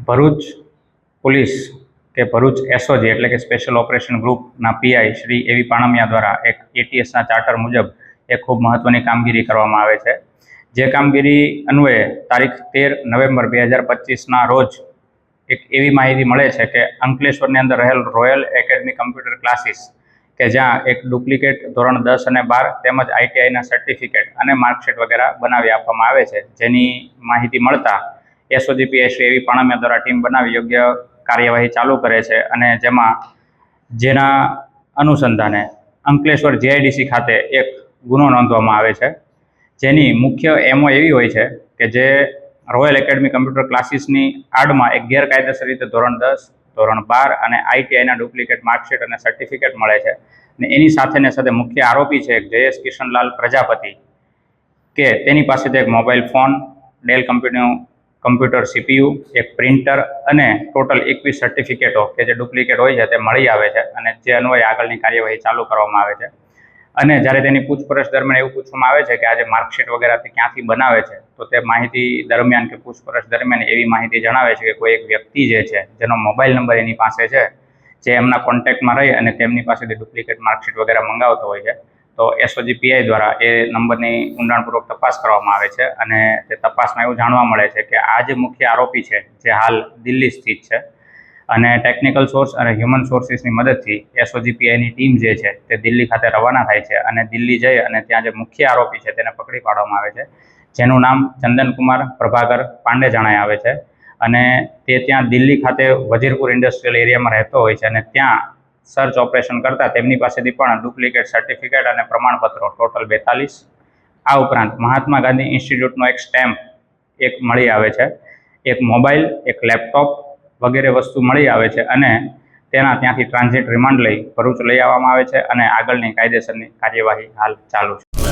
Bharuch police કે Bharuch SOG એટલે કે સ્પેશિયલ ઓપરેશન ગ્રુપના પીઆઈ શ્રી એવી પાણમિયા દ્વારા એક એટીએસના ચાર્ટર મુજબ એક ખૂબ મહત્વની કામગીરી કરવામાં આવે છે। જે કામગીરી અન્વયે તારીખ 13 નવેમ્બર 2025ના રોજ એક એવી માહિતી મળે છે કે અંકલેશ્વરની અંદર રહેલ રોયલ એકેડમી કમ્પ્યુટર ક્લાસીસ કે જ્યાં એક ડુપ્લિકેટ ધોરણ 10 અને 12 તેમજ આઈટીઆઈના સર્ટિફિકેટ અને માર્કશીટ વગેરે બનાવી આપવામાં આવે છે। જેની માહિતી મળતા એસઓજી પીઆઈ શ્રી એવી પાણમિયા દ્વારા ટીમ બનાવી યોગ્ય કાર્યવાહી ચાલુ કરે છે અને જેના અનુસંધાને અંકલેશ્વર જીઆઈડીસી ખાતે એક ગુનો નોંધવામાં આવે છે। જેની મુખ્ય એમઓ એવી હોય છે કે જે રોયલ એકેડમી કમ્પ્યુટર ક્લાસીસની આડમાં એક ગેરકાયદેસર રીતે ધોરણ 10 ધોરણ 12 અને આઈટીઆઈના ડુપ્લિકેટ માર્કશીટ અને સર્ટિફિકેટ મળે છે અને એની સાથે મુખ્ય આરોપી છે જયેશ કિશનલાલ પ્રજાપતિ કે તેની પાસેથી એક મોબાઈલ ફોન, ડેલ કંપનીનું કમ્પ્યુટર સીપીયુ, એક પ્રિન્ટર અને ટોટલ 21 સર્ટિફિકેટો કે જે ડુપ્લિકેટ હોય છે તે મળી આવે છે અને જે અન્વયે આગળની કાર્યવાહી ચાલુ કરવામાં આવે છે। અને જ્યારે તેની પૂછપરછ દરમિયાન એવું પૂછવામાં આવે છે કે આ જે માર્કશીટ વગેરે તે ક્યાંથી બનાવે છે, તો તે માહિતી દરમિયાન કે પૂછપરછ દરમિયાન એવી માહિતી જણાવે છે કે કોઈ એક વ્યક્તિ જે છે જેનો મોબાઈલ નંબર એની પાસે છે, જે એમના કોન્ટેક્ટમાં રહી અને તેમની પાસેથી ડુપ્લિકેટ માર્કશીટ વગેરે મંગાવતો હોય છે, તો એસઓજી પીઆઈ દ્વારા એ નંબરની ઊંડાણપૂર્વક તપાસ કરવામાં આવે છે અને તે તપાસમાં એવું જાણવા મળે છે કે આ જે મુખ્ય આરોપી છે જે હાલ દિલ્હી સ્થિત છે અને ટેકનિકલ સોર્સ અને હ્યુમન સોર્સિસની મદદથી એસઓજી પીઆઈની ટીમ જે છે તે દિલ્હી ખાતે રવાના થાય છે અને દિલ્હી જઈ અને ત્યાં જે મુખ્ય આરોપી છે તેને પકડી પાડવામાં આવે છે, જેનું નામ ચંદનકુમાર પ્રભાકર પાંડે જણાય આવે છે અને તે ત્યાં દિલ્હી ખાતે વજીરપુર ઇન્ડસ્ટ્રીયલ એરિયામાં રહેતો હોય છે અને ત્યાં સર્ચ ઓપરેશન કરતા તેમની પાસેથી પણ ડુપ્લિકેટ સર્ટિફિકેટ અને પ્રમાણપત્રો ટોટલ 42, આ ઉપરાંત મહાત્મા ગાંધી ઇન્સ્ટિટ્યૂટનો એક સ્ટેમ્પ એક મળી આવે છે, એક મોબાઈલ, એક લેપટોપ વગેરે વસ્તુ મળી આવે છે અને ત્યાંથી ટ્રાન્ઝિટ રિમાન્ડ લઈ ભરૂચ લઈ આવવામાં આવે છે અને આગળની કાયદેસરની કાર્યવાહી હાલ ચાલુ છે।